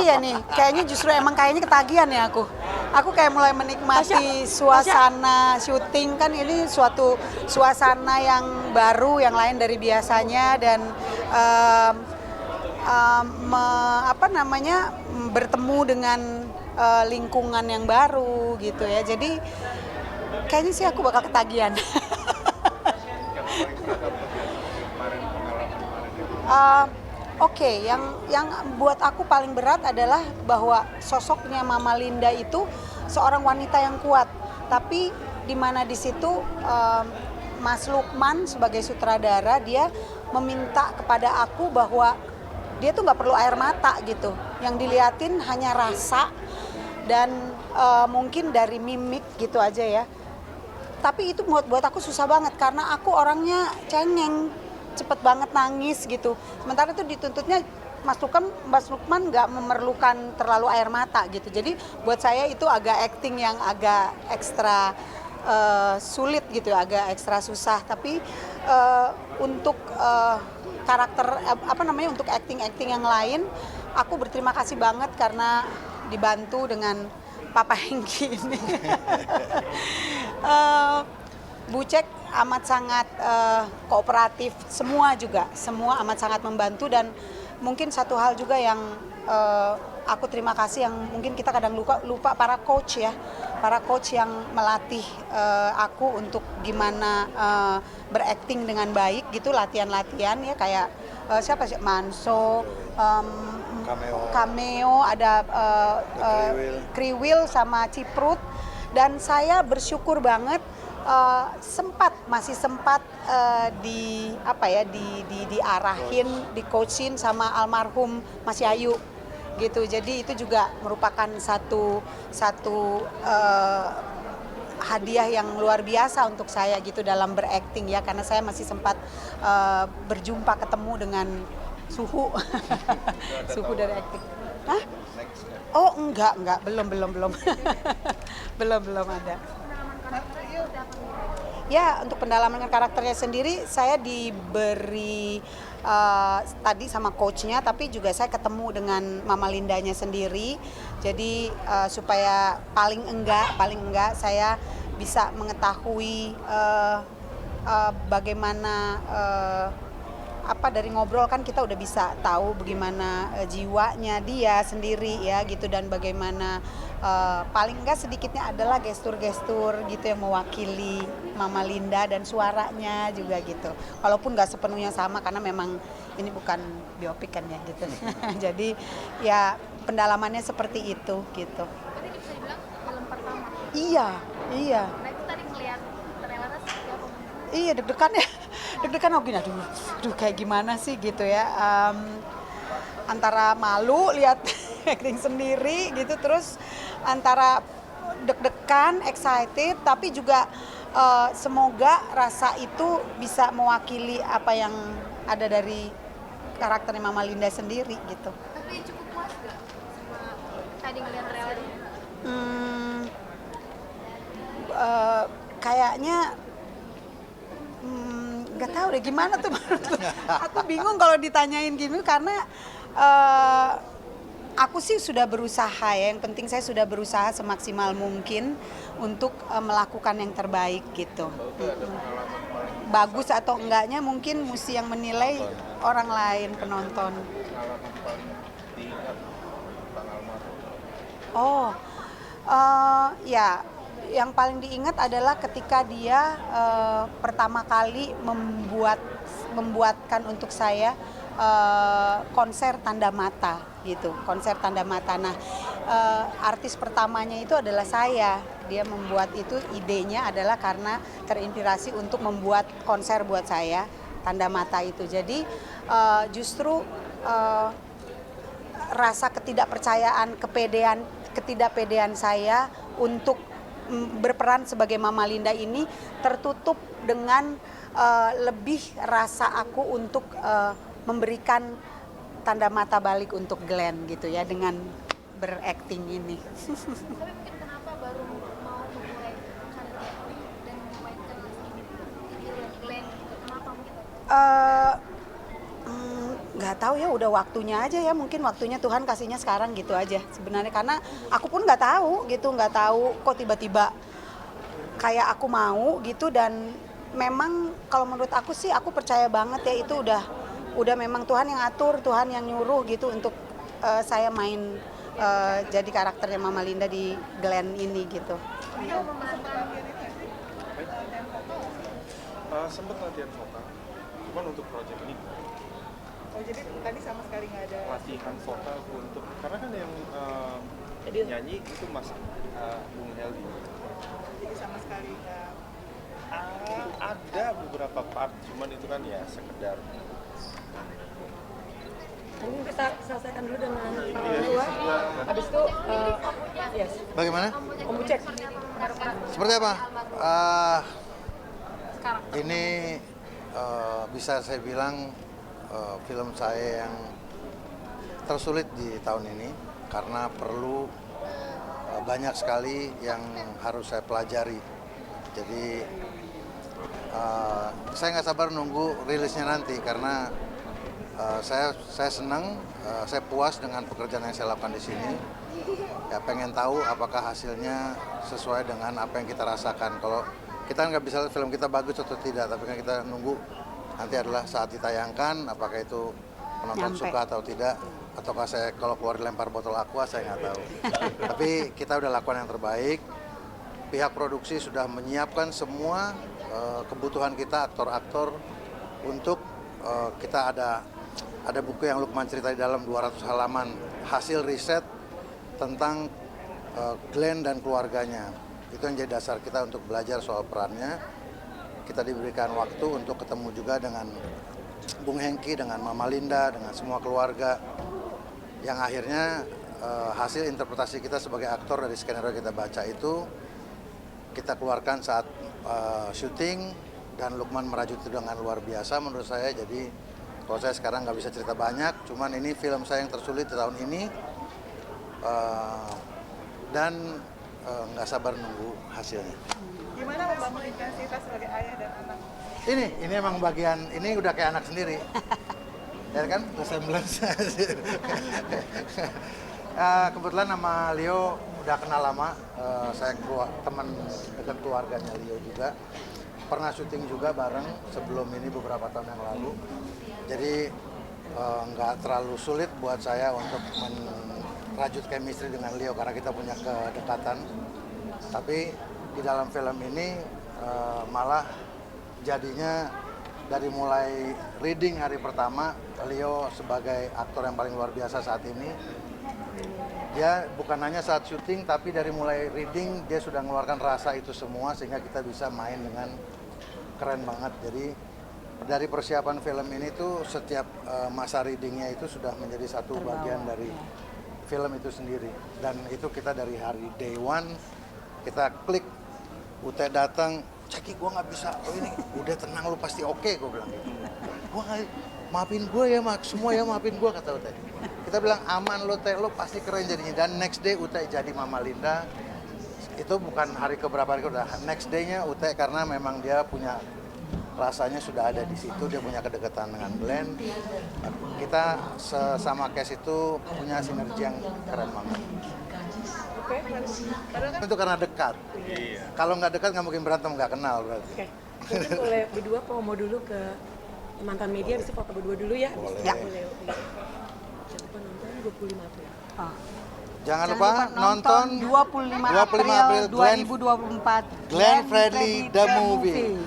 Iya nih, kayaknya justru emang kayaknya ketagihan ya aku. Aku kayak mulai menikmati suasana syuting, kan ini suatu suasana yang baru, yang lain dari biasanya, dan em, bertemu dengan lingkungan yang baru gitu ya. Jadi kayaknya sih aku bakal ketagihan. Oke, yang buat aku paling berat adalah bahwa sosoknya Mama Linda itu seorang wanita yang kuat, tapi di mana di situ Mas Lukman sebagai sutradara, dia meminta kepada aku bahwa dia tuh nggak perlu air mata gitu, yang diliatin hanya rasa dan mungkin dari mimik gitu aja ya. Tapi itu buat aku susah banget karena aku orangnya cengeng, cepet banget nangis gitu. Sementara itu dituntutnya Mas Lukman nggak memerlukan terlalu air mata gitu. Jadi buat saya itu agak acting yang agak ekstra sulit gitu, agak ekstra susah. Tapi untuk karakter untuk acting yang lain, aku berterima kasih banget karena dibantu dengan Papa Hengki ini. Bucek amat sangat kooperatif, semua amat sangat membantu, dan mungkin satu hal juga yang aku terima kasih, yang mungkin kita kadang lupa para coach yang melatih aku untuk gimana berakting dengan baik gitu, latihan ya, kayak siapa sih, Manso, Cameo, ada Kriwil sama Ciprut. Dan saya bersyukur banget masih sempat diarahin, di-coachin sama almarhum Mas Yayu gitu. Jadi itu juga merupakan satu hadiah yang luar biasa untuk saya gitu dalam berakting ya, karena saya masih sempat berjumpa ketemu dengan suhu dari akting. Hah? Oh enggak, belum belum ada. Ya, untuk pendalaman karakternya sendiri saya diberi tadi sama coachnya, tapi juga saya ketemu dengan Mama Lindanya sendiri. Jadi supaya paling enggak saya bisa mengetahui bagaimana dari ngobrol kan kita udah bisa tahu bagaimana jiwanya dia sendiri ya gitu, dan bagaimana paling enggak sedikitnya adalah gestur-gestur gitu yang mewakili Mama Linda, dan suaranya juga gitu. Walaupun nggak sepenuhnya sama karena memang ini bukan biopik kan ya gitu. Jadi ya pendalamannya seperti itu gitu. Berarti bisa dibilang film pertama. Iya. Nah itu tadi ngelihat trailernya seperti apa? Iya, deg-degan gini, aduh kayak gimana sih gitu ya, antara malu lihat acting sendiri gitu, terus antara deg-degan, excited, tapi juga semoga rasa itu bisa mewakili apa yang ada dari karakternya Mama Linda sendiri gitu. Tapi cukup puas gak sama tadi ngelihat trailernya? Kayaknya nggak tahu deh gimana tuh. Aku bingung kalau ditanyain gini karena aku sih sudah berusaha ya. Yang penting saya sudah berusaha semaksimal mungkin untuk melakukan yang terbaik gitu. Bagus atau enggaknya mungkin mesti yang menilai orang lain, penonton. Oh, ya, yang paling diingat adalah ketika dia pertama kali membuatkan untuk saya konser tanda mata gitu, konser tanda mata. Nah, artis pertamanya itu adalah saya. Dia membuat itu, idenya adalah karena terinspirasi untuk membuat konser buat saya tanda mata itu. Jadi justru rasa ketidakpedean saya untuk berperan sebagai Mama Linda ini tertutup dengan lebih rasa aku untuk memberikan tanda mata balik untuk Glenn gitu ya, dengan berakting ini. Tapi mungkin kenapa baru mau memulai karir acting dan memainkan Glenn gitu? Kenapa mungkin? Nggak nggak tahu ya, udah waktunya aja ya, mungkin waktunya Tuhan kasihnya sekarang gitu aja sebenarnya, karena aku pun nggak tahu gitu, nggak tahu kok tiba-tiba kayak aku mau gitu. Dan memang kalau menurut aku sih, aku percaya banget ya itu udah memang Tuhan yang atur, Tuhan yang nyuruh gitu untuk saya main jadi karakternya Mama Linda di Glenn ini gitu. Sempet latihan vokal, cuman untuk project ini Oh jadi tadi sama sekali nggak ada. latihan vokal untuk, karena kan yang nyanyi itu Mas Bung Heldi. Jadi sama sekali nggak. Ada beberapa part, cuman itu kan ya sekedar. Ini bisa selesaikan dulu dengan dua. Habis itu, yes. Bagaimana? Kamu cek. Seperti apa? Ini bisa saya bilang film saya yang tersulit di tahun ini karena perlu banyak sekali yang harus saya pelajari. Jadi saya nggak sabar nunggu rilisnya nanti karena saya senang, saya puas dengan pekerjaan yang saya lakukan di sini. Ya pengen tahu apakah hasilnya sesuai dengan apa yang kita rasakan. Kalau kita nggak bisa film kita bagus atau tidak, tapi kan kita nunggu nanti adalah saat ditayangkan, apakah itu penonton suka atau tidak, ataukah saya kalau keluar dilempar botol aqua, saya nggak tahu. Tapi kita udah lakukan yang terbaik. Pihak produksi sudah menyiapkan semua kebutuhan kita, aktor-aktor, untuk kita ada buku yang Lukman cerita di dalam 200 halaman hasil riset tentang Glenn dan keluarganya. Itu yang jadi dasar kita untuk belajar soal perannya. Kita diberikan waktu untuk ketemu juga dengan Bung Hengki, dengan Mama Linda, dengan semua keluarga. Yang akhirnya hasil interpretasi kita sebagai aktor dari skenario kita baca itu kita keluarkan saat syuting, dan Lukman merajut itu dengan luar biasa menurut saya. Jadi kalau saya sekarang nggak bisa cerita banyak, cuman ini film saya yang tersulit di tahun ini, dan nggak sabar nunggu hasilnya. Gimana membangun intensitas sebagai ayah dan anak? Ini emang bagian, ini udah kayak anak sendiri. Ya kan, resemblance. Kebetulan nama Leo udah kenal lama, saya teman dekat keluarganya Leo juga. Pernah syuting juga bareng sebelum ini beberapa tahun yang lalu. Jadi nggak terlalu sulit buat saya untuk merajut chemistry dengan Leo karena kita punya kedekatan. Tapi di dalam film ini malah jadinya dari mulai reading hari pertama, Leo sebagai aktor yang paling luar biasa saat ini. Dia bukan hanya saat syuting, tapi dari mulai reading dia sudah mengeluarkan rasa itu semua sehingga kita bisa main dengan keren banget. Jadi dari persiapan film ini tuh setiap masa readingnya itu sudah menjadi satu bagian dari film itu sendiri. Dan itu kita dari hari day one kita klik, Ute datang, Ceki gue nggak bisa, oh ini udah tenang lu pasti oke, gue bilang gitu. Maafin gue ya Mak, semua ya maafin gue, kata Ute. Kita bilang aman lo Teh, lo pasti keren jadinya. Dan next day Ute jadi Mama Linda. Itu bukan hari keberapa hari udah next day-nya Ute, karena memang dia punya rasanya sudah ada di situ, dia punya kedekatan dengan Glenn. Kita sesama cast itu punya sinergi yang keren banget. Oke. Itu karena dekat. Iya. Kalau nggak dekat nggak mungkin berantem, nggak kenal berarti. Oke. Mungkin boleh berdua promo dulu ke mantan media, bisa foto berdua dulu ya. Boleh. Boleh. Jangan lupa nonton 25 April. Jangan lupa nonton 25 April April 2024 Glenn Fredly The Movie.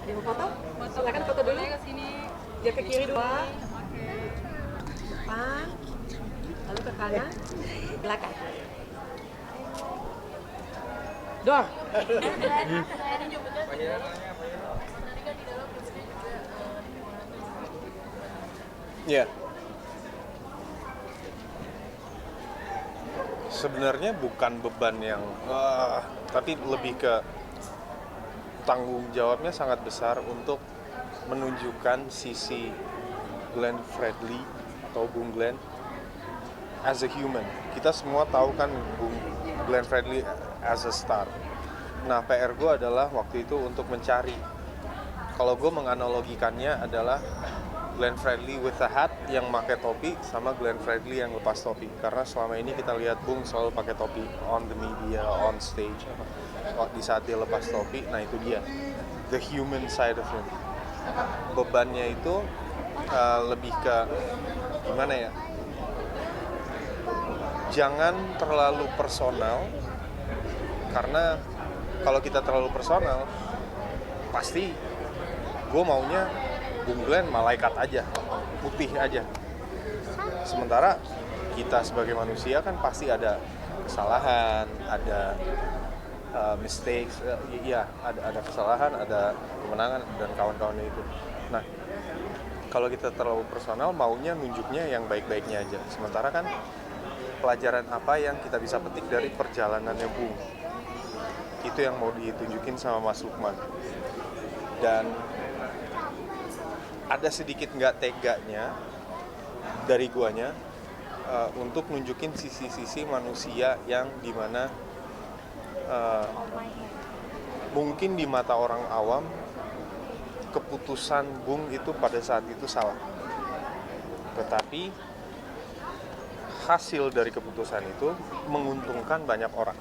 Ada yang mau foto? Silakan foto dulu. Ke sini. Dia ke kiri dua. Depan. Lalu ke kanan. Belakang. Dor. Ya. Sebenarnya bukan beban yang, tapi lebih ke tanggung jawabnya sangat besar untuk menunjukkan sisi Glenn Fredly atau Bung Glenn as a human. Kita semua tahu kan Bung Glenn Fredly as a star. Nah, PR gue adalah waktu itu untuk mencari. Kalau gue menganalogikannya adalah Glenn Fredly with the hat yang pakai topi sama Glenn Fredly yang lepas topi. Karena selama ini kita lihat Bung selalu pakai topi on the media, on stage. Di saat dia lepas topi, nah itu dia the human side of him. Bebannya itu lebih ke gimana ya? Jangan terlalu personal, karena kalau kita terlalu personal pasti gue maunya Bung Glenn malaikat aja, putih aja. Sementara kita sebagai manusia kan pasti ada kesalahan, ada mistakes, ada kesalahan, ada kemenangan dan kawan-kawannya itu. Nah, kalau kita terlalu personal, maunya nunjuknya yang baik-baiknya aja. Sementara kan pelajaran apa yang kita bisa petik dari perjalanannya Bung? Itu yang mau ditunjukin sama Mas Lukman. Dan ada sedikit nggak teganya dari guanya untuk nunjukin sisi-sisi manusia yang dimana mungkin di mata orang awam keputusan Bung itu pada saat itu salah, tetapi hasil dari keputusan itu menguntungkan banyak orang.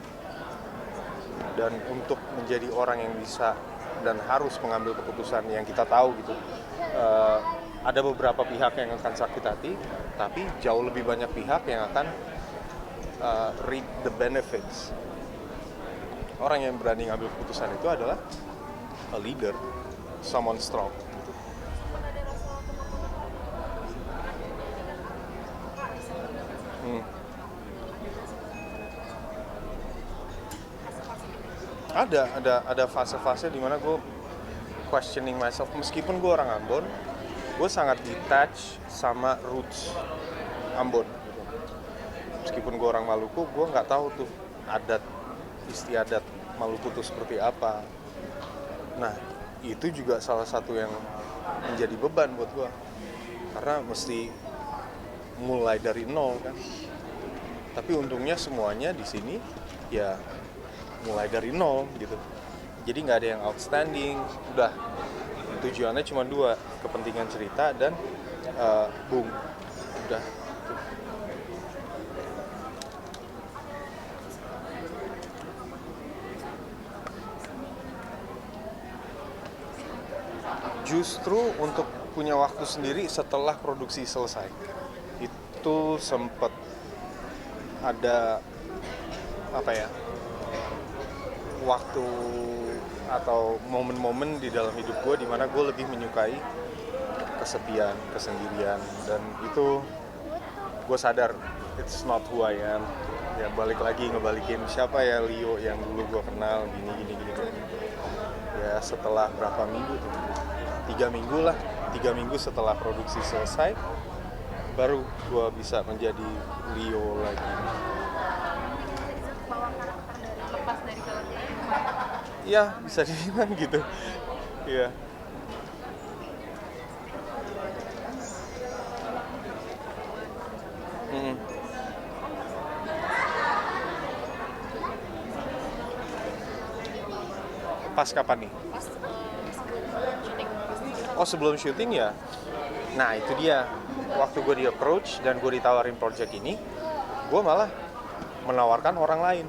Dan untuk menjadi orang yang bisa dan harus mengambil keputusan yang kita tahu gitu, ada beberapa pihak yang akan sakit hati, tapi jauh lebih banyak pihak yang akan reap the benefits. Orang yang berani ngambil keputusan itu adalah a leader, someone strong. Ada fase-fase di mana gue questioning myself. Meskipun gue orang Ambon, gue sangat detach sama roots Ambon. Meskipun gue orang Maluku, gue nggak tahu tuh adat istiadat Maluku tuh seperti apa. Nah, itu juga salah satu yang menjadi beban buat gue, karena mesti mulai dari nol kan. Tapi untungnya semuanya di sini ya mulai dari nol gitu. Jadi nggak ada yang outstanding. Udah tujuannya cuma dua, kepentingan cerita dan Bung. Udah. Justru untuk punya waktu sendiri setelah produksi selesai, itu sempat ada apa ya, waktu atau momen-momen di dalam hidup gue di mana gue lebih menyukai kesepian, kesendirian, dan itu gue sadar it's not who I am. Ya balik lagi ngebalikin siapa ya Leo yang dulu gue kenal, gini. Ya setelah berapa minggu tuh, 3 minggu setelah produksi selesai baru gue bisa menjadi Leo lagi. Lepas dari filmnya. Iya, bisa dibilang gitu. Iya. Pas kapan nih? Oh, sebelum syuting ya. Nah, itu dia. Waktu gue di approach dan gue ditawarin project ini, gue malah menawarkan orang lain.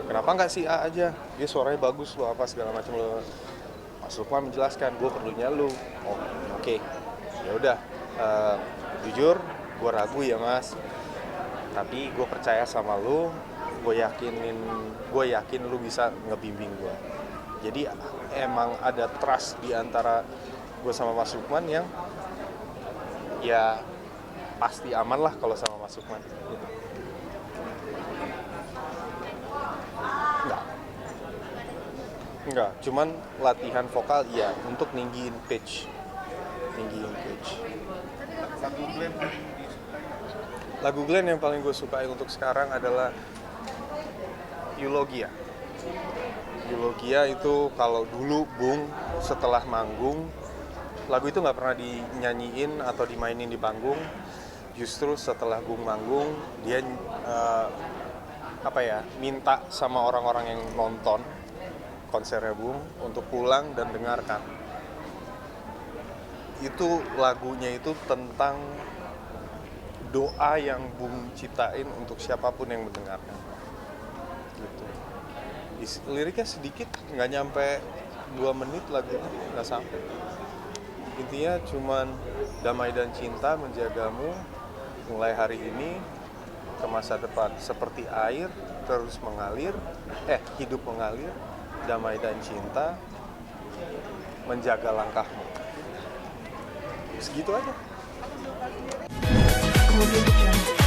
Kenapa nggak si A aja? Dia suaranya bagus loh, apa segala macam loh. Mas Lukman menjelaskan, gue perlunya lu. Oh, oke. Ya udah. Jujur, gue ragu ya Mas. Tapi gue percaya sama lu. Gue yakin lu bisa ngebimbing gue. Jadi emang ada trust di antara gue sama Mas Lukman yang ya pasti aman lah kalau sama Mas Lukman. Enggak, cuman latihan vokal iya, untuk ninggiin pitch. Lagu Glenn yang paling gue sukai untuk sekarang adalah Eulogia. Eulogia itu kalau dulu Bung setelah manggung, lagu itu nggak pernah dinyanyiin atau dimainin di panggung. Justru setelah Bung manggung, dia minta sama orang-orang yang nonton konsernya Bung untuk pulang dan dengarkan. itu lagunya itu tentang doa yang Bung ciptain untuk siapapun yang mendengarkan gitu. Liriknya sedikit, nggak nyampe 2 menit lagunya, nggak sampai. Intinya cuman damai dan cinta menjagamu mulai hari ini ke masa depan, seperti air terus mengalir, hidup mengalir, damai dan cinta menjaga langkahmu. Segitu aja. Kemudian